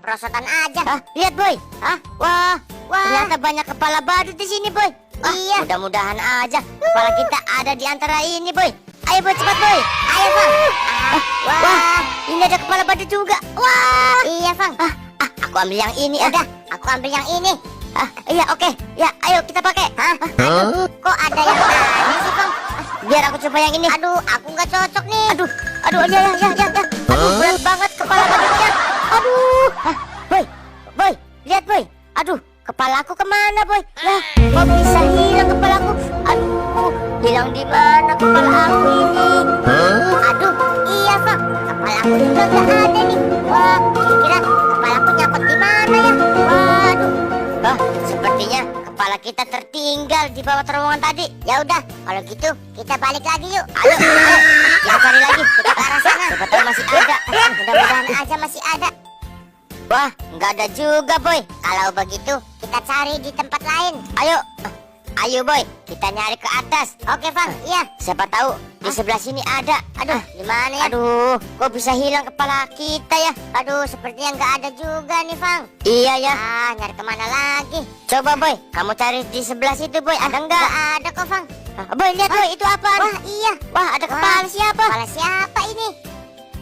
perosotan aja. Lihat boy. Wah, ternyata banyak kepala badut di sini boy. Iya. Mudah-mudahan aja kepala kita ada di antara ini boy. Ayo boy, cepat boy. Ayo Bang. Wah, ini ada kepala badut juga. Wah. Iya Bang. Aku ambil yang ini. Udah, aku ambil yang ini. Iya oke. Ya, ayo kita pakai. Kok ada yang aneh sih Bang? Biar aku coba yang ini. Aduh, aku nggak cocok nih. Aduh, ya. Aduh, berat banget kepala badutnya. Aduh. Boy, lihat boy. Aduh, kepalaku kemana boy? Lah, kok bisa hilang kepalaku? Aduh, hilang di mana kepala aku ini? Aduh, iya Bang. Kepalaku juga nggak ada nih. Wah, kira-kira kepalaku nyangkut di mana ya? Waduh. Sepertinya kepala kita tertinggal di bawah terowongan tadi. Ya udah, kalau gitu kita balik lagi yuk. Ayo, kita cari lagi. Kita ke arah sana. Siapa tahu masih ada. Mudah-mudahan aja masih ada. Wah, nggak ada juga boy. Kalau begitu, kita cari di tempat lain. Ayo boy, kita nyari ke atas. Oke Bang, iya. Siapa tahu di sebelah sini ada. Aduh, di mana ya? Aduh, kok bisa hilang kepala kita ya? Aduh, sepertinya nggak ada juga nih Bang. Iya ya. Nyari kemana lagi? Coba boy, kamu cari di sebelah situ boy. Ada nggak? Nggak ada kok Bang. Boy, lihat boy, itu apaan? Wah iya. Wah, ada kepala siapa? Kepala siapa ini?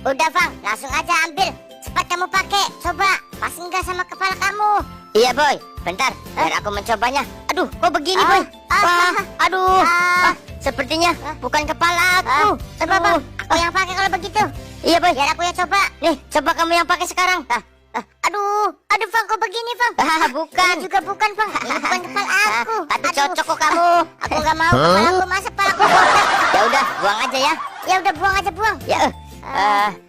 Udah Bang, langsung aja ambil. Cepat kamu pakai. Coba, pas enggak sama kepala kamu? Iya boy, bentar, biar aku mencobanya. Aduh, kok begini boy? Wah, aduh, sepertinya bukan kepala aku. Coba Bang, aku yang pakai kalau begitu. Iya boy, Biar aku yang coba. nih, coba kamu yang pakai sekarang. Aduh Bang, kok begini Bang? Bukan. Ini juga bukan Bang. Ini bukan kepala aku. Tapi cocok kok kamu. Aku nggak mau kepala aku, masa kepala aku kotak. Ya udah, buang aja ya. Ya udah, buang aja, buang. Ya,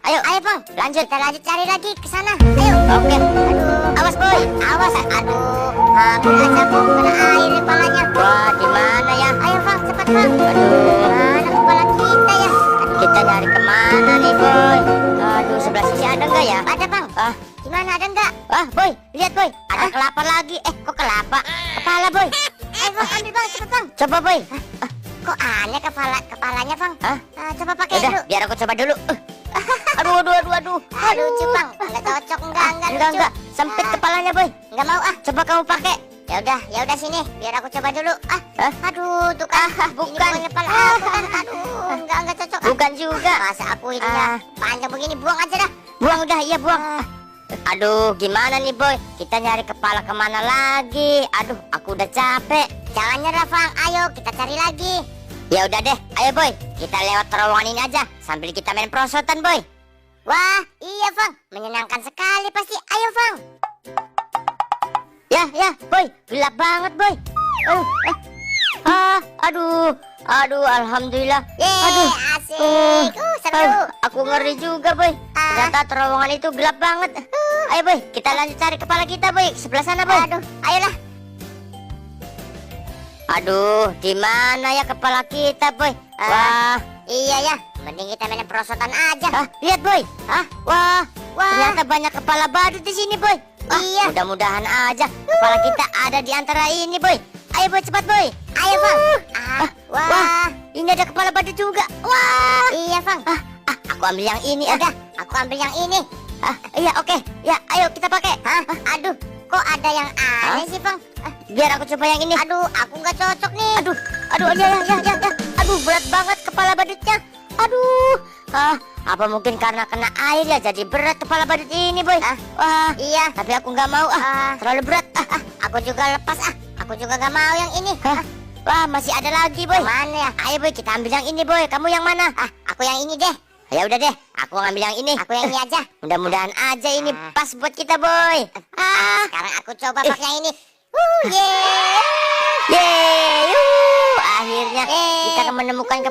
ayo Bang, lanjut. kita lanjut cari lagi ke sana. Ayo. Oke. Aduh, Awas boy. awas. Aduh, hampir aja Bang kena air di kepalanya. Wah, di mana ya? Ayo Bang, cepat Bang. Aduh, Mana kepala kita ya? kita nyari kemana nih boy? Aduh, sebelah sini ada nggak ya? Ada Bang. Gimana, ada nggak? Boy, lihat boy, ada kelapa lagi. Kok kelapa? Kepala boy. Ayo Bang, ambil Bang, cepet Bang. Coba boy. Kok aneh kepalanya Bang? Coba pakai Udah, dulu. biar aku coba dulu. Aduh. Lucu Bang, nggak cocok, enggak lucu. Enggak, sempit kepalanya boy. Nggak mau Coba kamu pakai. Ya udah sini, biar aku coba dulu. Aduh, tuh kan. Bukan. Ini bukan kepala aku kan. Aduh, enggak cocok. Bukan juga. Masa aku ininya panjang begini, buang aja dah. Buang udah, iya buang. Aduh, gimana nih boy? Kita nyari kepala kemana lagi? Aduh, aku udah capek. Jangan nyerah Bang, ayo kita cari lagi. Ya udah deh, ayo boy. Kita lewat terowongan ini aja sambil kita main perosotan boy. Wah, iya Bang, menyenangkan sekali pasti. Ayo Bang. Ya boy, gelap banget boy. Aduh, alhamdulillah. Yeay, asik. Seru. Aku ngeri juga boy. Ternyata terowongan itu gelap banget. Ayo boy, kita lanjut cari kepala kita boy. Sebelah sana boy. Ayolah. Aduh, di mana ya kepala kita boy? Wah, iya ya. Mending kita main perosotan aja. lihat boy. Wah, ternyata banyak kepala badut di sini boy. Iya. Mudah-mudahan aja kepala kita ada di antara ini boy. Ayo boy, cepat boy. Ayo Bang. Wah, ini ada kepala badut juga. Wah, iya Bang. aku ambil yang ini. Udah, aku ambil yang ini. Iya oke. Ya, ayo kita pakai. Aduh, kok ada yang aneh sih Bang? Biar aku coba yang ini. Aduh, aku nggak cocok nih. Aduh, ya. Aduh, berat banget kepala badutnya. Aduh, apa mungkin karena kena air ya jadi berat kepala badut ini boy. Wah, iya. tapi aku nggak mau terlalu berat. Aku juga lepas Aku juga nggak mau yang ini. Wah, masih ada lagi boy. Mana ya? Ayo boy, kita ambil yang ini boy. Kamu yang mana? Aku yang ini deh. Ya udah deh, aku ngambil yang ini. Aku yang ini aja. Mudah-mudahan aja ini pas buat kita boy. Sekarang aku coba pakai yang ini. Yeay, akhirnya kita menemukan